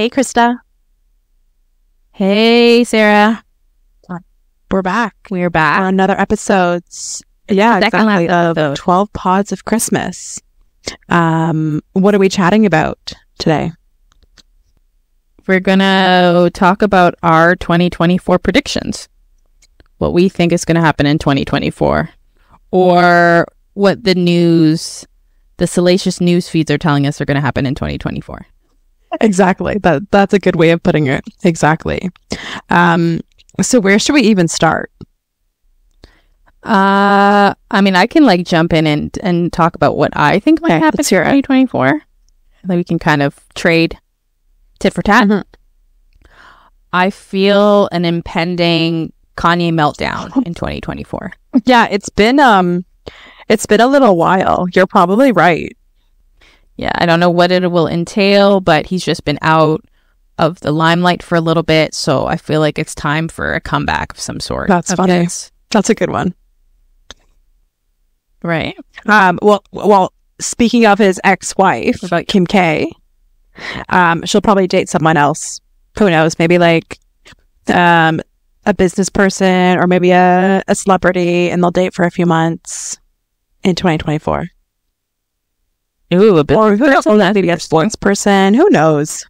Hey, Krista. Hey, Sarah. We're back. We're back. On another episode. Yeah, exactly. Of 12 Pods of Christmas. What are we chatting about today? We're going to talk about our 2024 predictions. What we think is going to happen in 2024. Or what the salacious news feeds are telling us are going to happen in 2024. Exactly. That's a good way of putting it. Exactly. So where should we even start? I mean, I can jump in and talk about what I think might happen in 2024. And then we can kind of trade tit for tat. Mm-hmm. I feel an impending Kanye meltdown in 2024. Yeah, it's been a little while. You're probably right. Yeah, I don't know what it will entail, but he's just been out of the limelight for a little bit, so I feel like it's time for a comeback of some sort. That's funny. That's a good one. Right. Well, speaking of his ex-wife, about Kim K, she'll probably date someone else. Who knows? Maybe a business person or maybe a celebrity, and they'll date for a few months in 2024. Ooh, a business or maybe a sports person. Who knows?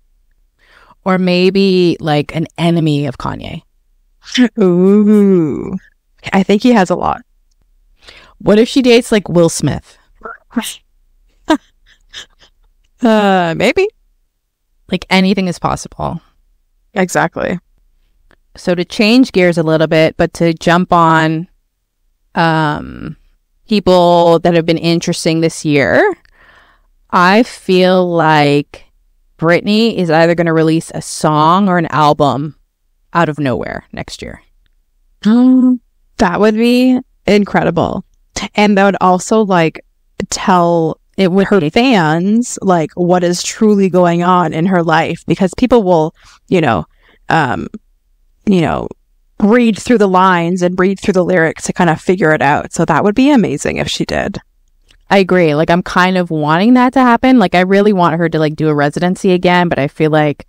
Or maybe an enemy of Kanye. Ooh. I think he has a lot. What if she dates Will Smith? Maybe. Anything is possible. Exactly. So to change gears a little bit, but to jump on people that have been interesting this year, I feel like Britney is either going to release a song or an album out of nowhere next year. That would be incredible. And that would also tell her fans what is truly going on in her life, because people will, read through the lines and read through the lyrics to kind of figure it out. So that would be amazing if she did. I agree. I'm kind of wanting that to happen. I really want her to do a residency again, but I feel like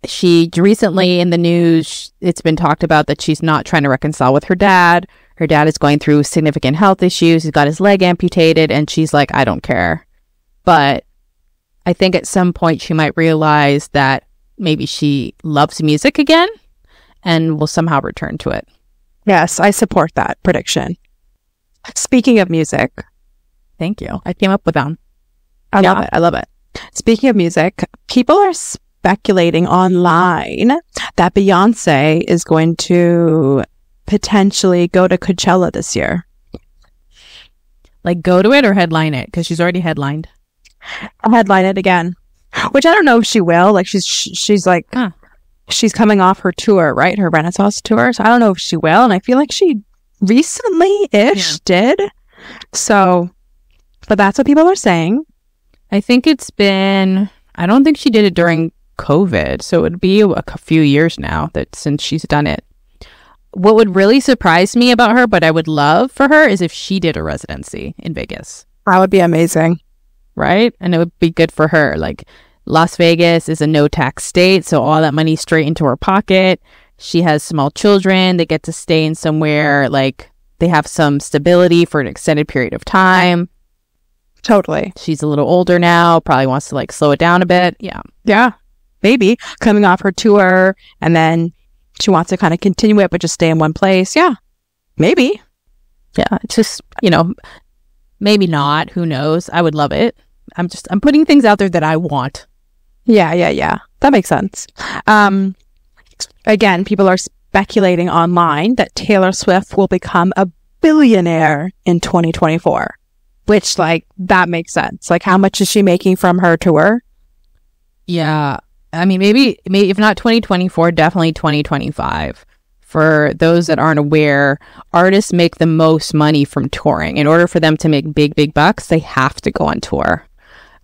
she recently in the news, it's been talked about that she's not trying to reconcile with her dad. Her dad is going through significant health issues. He's got his leg amputated, and she's like, I don't care. But I think at some point she might realize that maybe she loves music again and will somehow return to it. Yes, I support that prediction. Speaking of music. Thank you. I came up with them. I love it. Speaking of music, people are speculating online that Beyonce is going to potentially go to Coachella this year. Go to it or headline it? Because she's already headlined. I'll headline it again. Which I don't know if she will. She's coming off her tour, right? Her Renaissance tour. So I don't know if she will. And I feel like she recently-ish did. So... But that's what people are saying. I think I don't think she did it during COVID. So it would be a few years now since she's done it. What would really surprise me about her, but I would love for her, is if she did a residency in Vegas. That would be amazing. Right? And it would be good for her. Las Vegas is a no-tax state, so all that money straight into her pocket. She has small children. They get to stay in somewhere, they have some stability for an extended period of time. Totally. She's a little older now, probably wants to slow it down a bit. Yeah, maybe coming off her tour, and then she wants to kind of continue it but just stay in one place. Yeah, maybe. Yeah, it's just, maybe not, who knows. I would love it. I'm putting things out there that I want. Yeah, that makes sense. Again, people are speculating online that Taylor Swift will become a billionaire in 2024. Which, that makes sense. How much is she making from her tour? Yeah. I mean, maybe if not 2024, definitely 2025. For those that aren't aware, artists make the most money from touring. In order for them to make big bucks, they have to go on tour.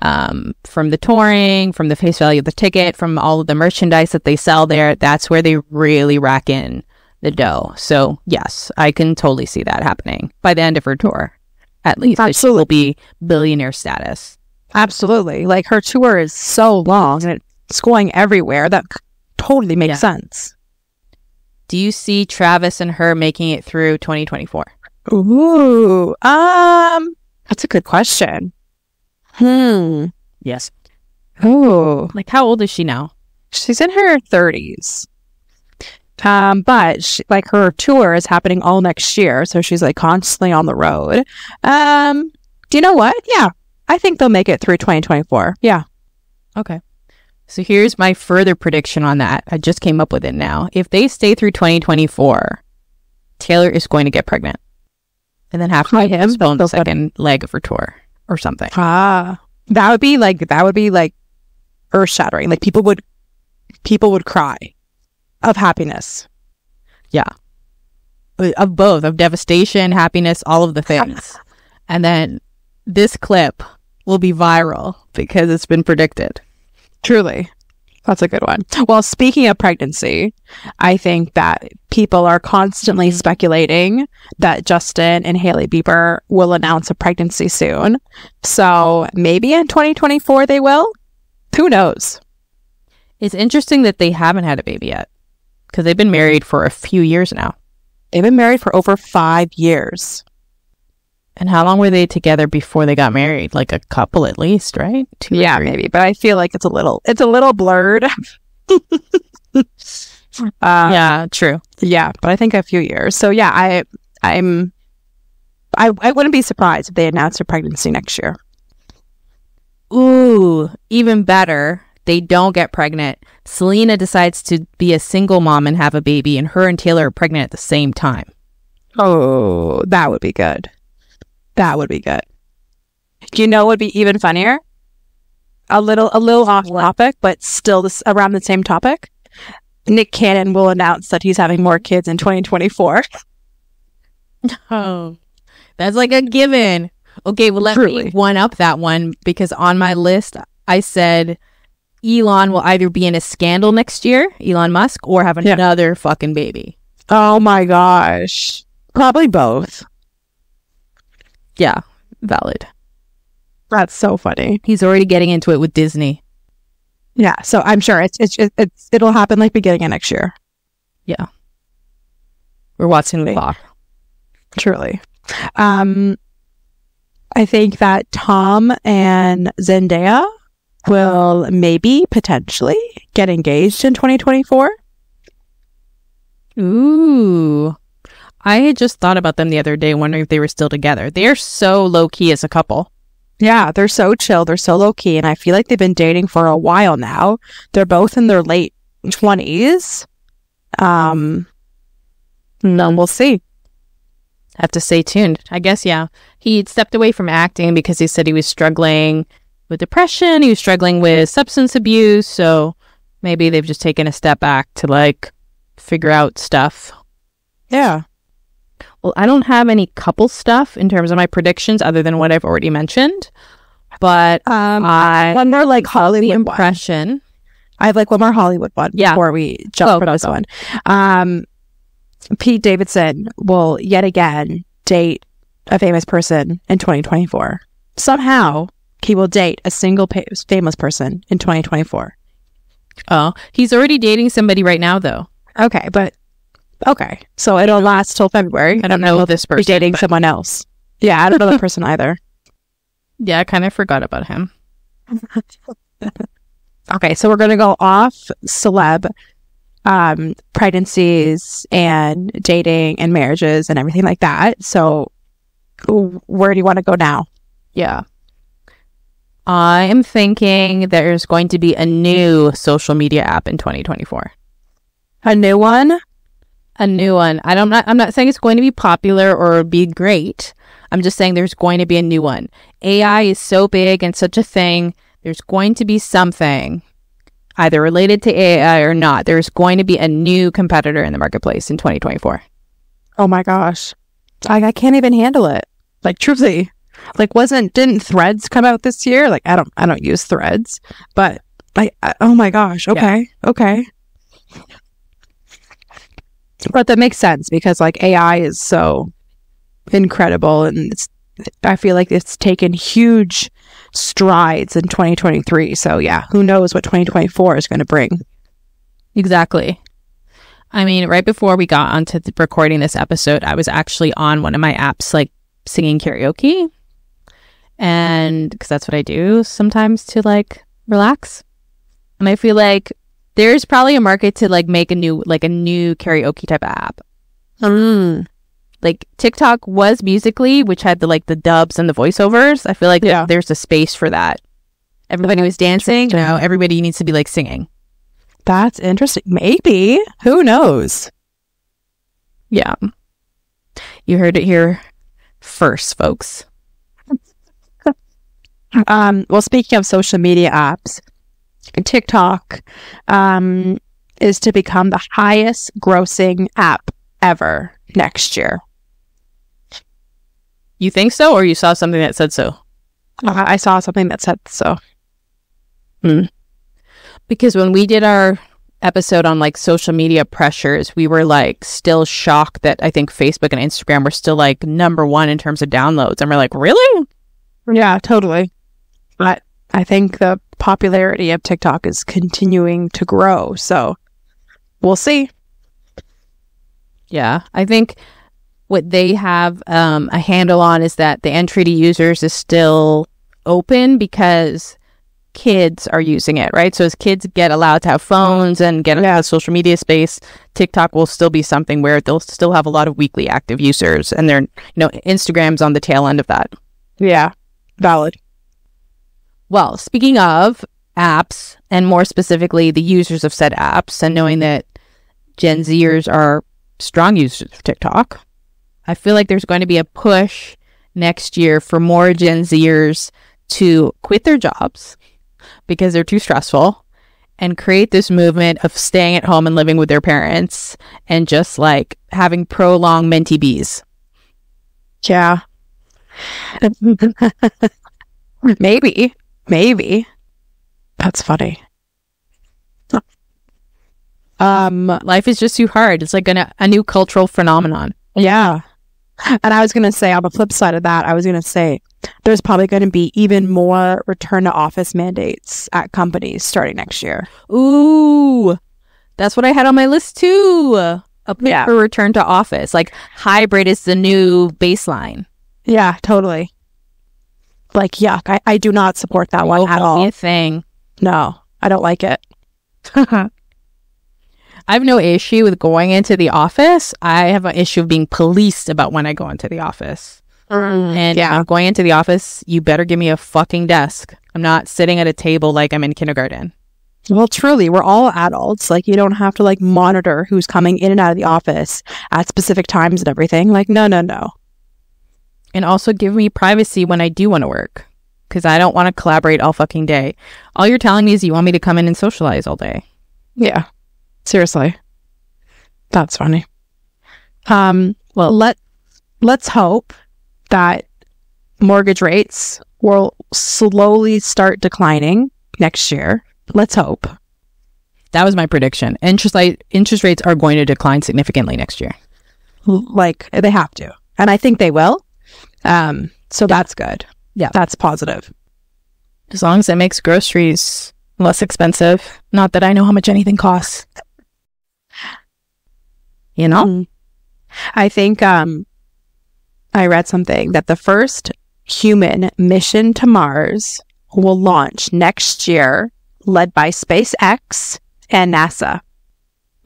From the touring, from the face value of the ticket, from all of the merchandise that they sell there, that's where they really rack in the dough. So, yes, I can totally see that happening by the end of her tour. At least it will be billionaire status. Absolutely. Her tour is so long, and It's going everywhere. That totally makes sense. Do you see Travis and her making it through 2024? Ooh, that's a good question. Yes. Oh, Like, how old is she now? she's in her 30s. But she, like, her tour is happening all next year, so she's like constantly on the road. Do you know what? Yeah, I think they'll make it through 2024. Yeah. Okay. So here's my further prediction on that. I just came up with it now. If they stay through 2024, Taylor is going to get pregnant. And then have to postpone the second leg of her tour or something. That would be like earth shattering. Like people would cry of happiness. Yeah. Of both, of devastation, happiness, all of the things. And then this clip will be viral because it's been predicted. Truly. That's a good one. Well, speaking of pregnancy, I think that people are constantly speculating that Justin and Hailey Bieber will announce a pregnancy soon. So maybe in 2024 they will. Who knows? It's interesting that they haven't had a baby yet because they've been married for a few years now. They've been married for over 5 years. And how long were they together before they got married? Like a couple at least, right? 2 or 3. Maybe. But I feel like it's a little blurred. Yeah, true. Yeah, but I think a few years. So yeah, I wouldn't be surprised if they announced a pregnancy next year. Ooh, even better. They don't get pregnant. Selena decides to be a single mom and have a baby, and her and Taylor are pregnant at the same time. Oh, that would be good. That would be good. Do you know what would be even funnier? A little off topic, but still around the same topic. Nick Cannon will announce that he's having more kids in 2024. Oh, that's like a given. Okay, well, let me one up that one because on my list, I said Elon will either be in a scandal next year, Elon Musk, or have another fucking baby. Oh my gosh. Probably both. Yeah, valid. That's so funny. He's already getting into it with Disney. Yeah, so I'm sure it'll happen like beginning of next year. Yeah. We're watching the clock. Truly. I think that Tom and Zendaya will maybe potentially get engaged in 2024. Ooh. I had just thought about them the other day, wondering if they were still together. They're so low-key as a couple. Yeah, they're so chill. They're so low-key. And I feel like they've been dating for a while now. They're both in their late 20s. And then we'll see. Have to stay tuned. I guess, yeah. He stepped away from acting because he said he was struggling with depression. He was struggling with substance abuse. So maybe they've just taken a step back to, like, figure out stuff. Yeah. Well, I don't have any couple stuff in terms of my predictions other than what I've already mentioned. But one more like Hollywood impression. One. I have like one more Hollywood one before we jump for this one. Pete Davidson will yet again date a famous person in 2024. Somehow he will date a single famous person in 2024. Oh, he's already dating somebody right now, though. Okay, so it'll last till February. I don't know this person. He's dating someone else. Yeah, I don't know that person either. Yeah, I kind of forgot about him. Okay, so we're going to go off celeb pregnancies and dating and marriages and everything like that. So where do you want to go now? Yeah. I am thinking there's going to be a new social media app in 2024. A new one? A new one. I'm not saying it's going to be popular or be great. I'm just saying there's going to be a new one. AI is so big and such a thing. There's going to be something either related to AI or not. There's going to be a new competitor in the marketplace in 2024. Oh my gosh. I can't even handle it. Like truthfully. Like didn't Threads come out this year? Like I don't use Threads, but like oh my gosh. Okay. Yeah. Okay. But that makes sense because like AI is so incredible and I feel like it's taken huge strides in 2023. So yeah, who knows what 2024 is going to bring. Exactly. I mean, right before we got onto recording this episode, I was actually on one of my apps, like singing karaoke. And because that's what I do sometimes to like relax. And I feel like there's probably a market to like make a new karaoke type of app. Like TikTok was Musical.ly, which had the dubs and the voiceovers. I feel like there's a space for that. Everybody was dancing. Everybody needs to be like singing. That's interesting. Maybe. Who knows? Yeah. You heard it here first, folks. Well, speaking of social media apps, TikTok is to become the highest grossing app ever next year. You think so, or you saw something that said so? I saw something that said so. Because when we did our episode on like social media pressures, we were like still shocked that I think Facebook and Instagram were still like number one in terms of downloads. And we're like, really? Yeah, totally. But I think the popularity of TikTok is continuing to grow. So we'll see. Yeah, I think what they have a handle on is that the entry to users is still open because kids are using it, right? So as kids get allowed to have phones and get out of social media space, TikTok will still be something where they'll still have a lot of weekly active users, and they're, Instagram's on the tail end of that. Yeah, valid. Well, speaking of apps, and more specifically the users of said apps, and knowing that Gen Zers are strong users of TikTok, I feel like there's going to be a push next year for more Gen Zers to quit their jobs because they're too stressful and create this movement of staying at home and living with their parents and just like having prolonged mentee bees. Yeah. Maybe. That's funny. Life is just too hard. It's like a new cultural phenomenon. Yeah. And I was going to say, on the flip side of that, there's probably going to be even more return to office mandates at companies starting next year. Ooh, that's what I had on my list too. A push for return to office. Like hybrid is the new baseline. Yeah, totally. Like, yuck. I do not support that one at all. A thing. No, I don't like it. I have no issue with going into the office. I have an issue of being policed about when I go into the office. And if I'm going into the office, you better give me a fucking desk. I'm not sitting at a table like I'm in kindergarten. Well, truly, we're all adults. Like, you don't have to like monitor who's coming in and out of the office at specific times and everything. Like, no. And also give me privacy when I do want to work, because I don't want to collaborate all fucking day. All you're telling me is you want me to come in and socialize all day. Yeah. Seriously. That's funny. Well, let's hope that mortgage rates will slowly start declining next year. Let's hope. That was my prediction. Interest rates are going to decline significantly next year. Like, they have to. And I think they will. So that's good. Yeah. That's positive. As long as it makes groceries less expensive. Not that I know how much anything costs. I think I read something that the first human mission to Mars will launch next year, led by SpaceX and NASA.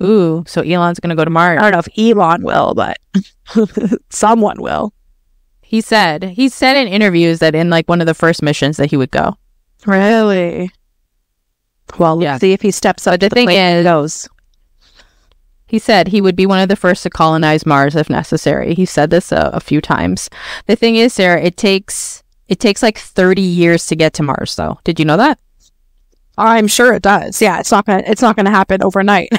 Ooh, so Elon's going to go to Mars. I don't know if Elon will, but someone will. He said in interviews that in like one of the first missions that he would go. Really? Well, let's see if he steps up. But the thing is, goes. He said he would be one of the first to colonize Mars if necessary. He said this a few times. The thing is, Sarah, it takes like 30 years to get to Mars, though. Did you know that? I'm sure it does. Yeah, it's not gonna happen overnight.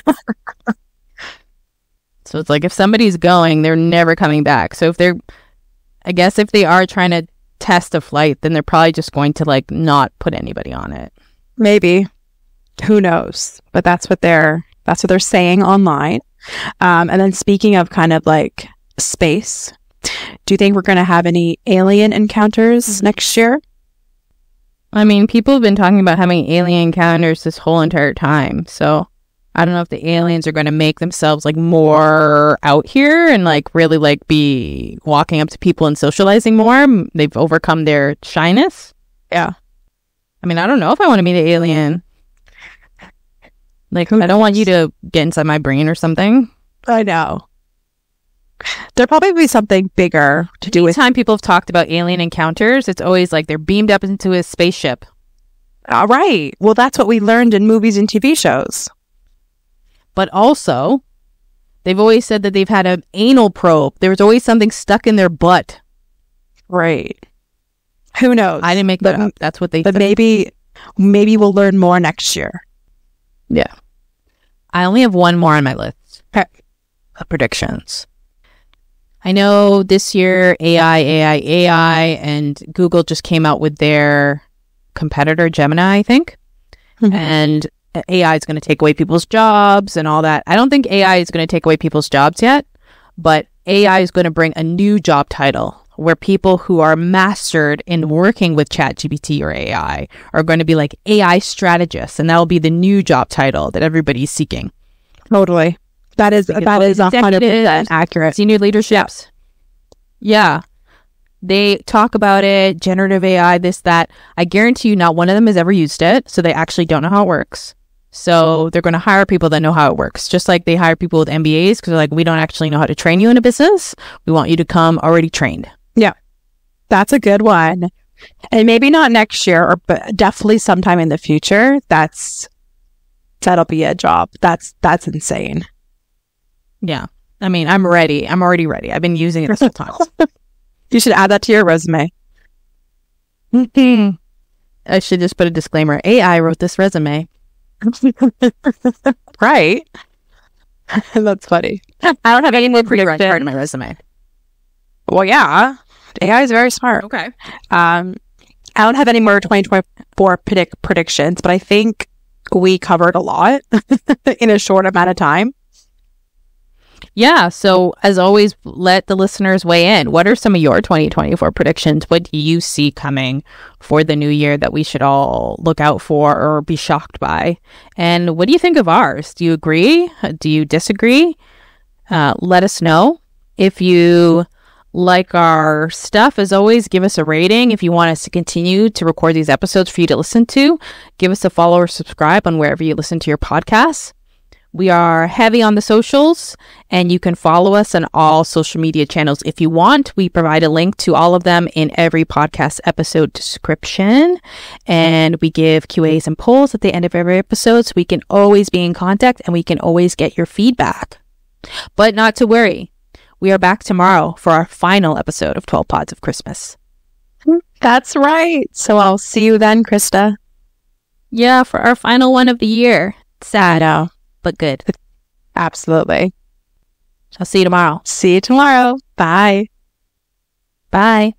So it's like if somebody's going, they're never coming back. So if they are trying to test a flight, then they're probably just going to like not put anybody on it. Maybe. Who knows? But that's what they're saying online. And then speaking of kind of like space, Do you think we're going to have any alien encounters next year? I mean, people have been talking about having alien encounters this whole entire time. So I don't know if the aliens are going to make themselves like more out here and like really like be walking up to people and socializing more. They've overcome their shyness. Yeah. I mean, I don't know if I want to meet an alien. Like, I don't want you to get inside my brain or something. I know. There'll probably be something bigger to do with... Anytime people have talked about alien encounters, it's always like they're beamed up into a spaceship. All right. Well, that's what we learned in movies and TV shows. But also, they've always said that they've had an anal probe. There was always something stuck in their butt. Right. Who knows? I didn't make that up. That's what they said. But maybe we'll learn more next year. Yeah. I only have one more on my list. Okay. Predictions. I know this year AI, and Google just came out with their competitor, Gemini, I think. Mm-hmm. And AI is going to take away people's jobs and all that. I don't think AI is going to take away people's jobs yet, but AI is going to bring a new job title where people who are mastered in working with ChatGPT or AI are going to be like AI strategists, and that will be the new job title that everybody's seeking. Totally. That is 100% accurate. Senior leaderships. Yeah. They talk about it, generative AI, this, that. I guarantee you not one of them has ever used it, so they actually don't know how it works. So they're going to hire people that know how it works, just like they hire people with MBAs because they're like, we don't actually know how to train you in a business. We want you to come already trained. Yeah. That's a good one. And maybe not next year, but definitely sometime in the future. That'll be a job. That's insane. Yeah. I mean, I'm ready. I'm already ready. I've been using it this whole time. You should add that to your resume. I should just put a disclaimer. AI wrote this resume. Right. That's funny. I don't have any more part of my resume. Well, yeah. AI is very smart. Okay. I don't have any more 2024 predictions, but I think we covered a lot in a short amount of time. Yeah. So as always, let the listeners weigh in. What are some of your 2024 predictions? What do you see coming for the new year that we should all look out for or be shocked by? And what do you think of ours? Do you agree? Do you disagree? Let us know. If you like our stuff, as always, give us a rating. If you want us to continue to record these episodes for you to listen to, give us a follow or subscribe on wherever you listen to your podcasts. We are heavy on the socials, and you can follow us on all social media channels if you want. We provide a link to all of them in every podcast episode description, and we give QAs and polls at the end of every episode, so we can always be in contact and we can always get your feedback. But not to worry, we are back tomorrow for our final episode of 12 Pods of Christmas. That's right. So I'll see you then, Krista. Yeah, for our final one of the year. Sad, but good. Absolutely. I'll see you tomorrow. See you tomorrow. Bye. Bye.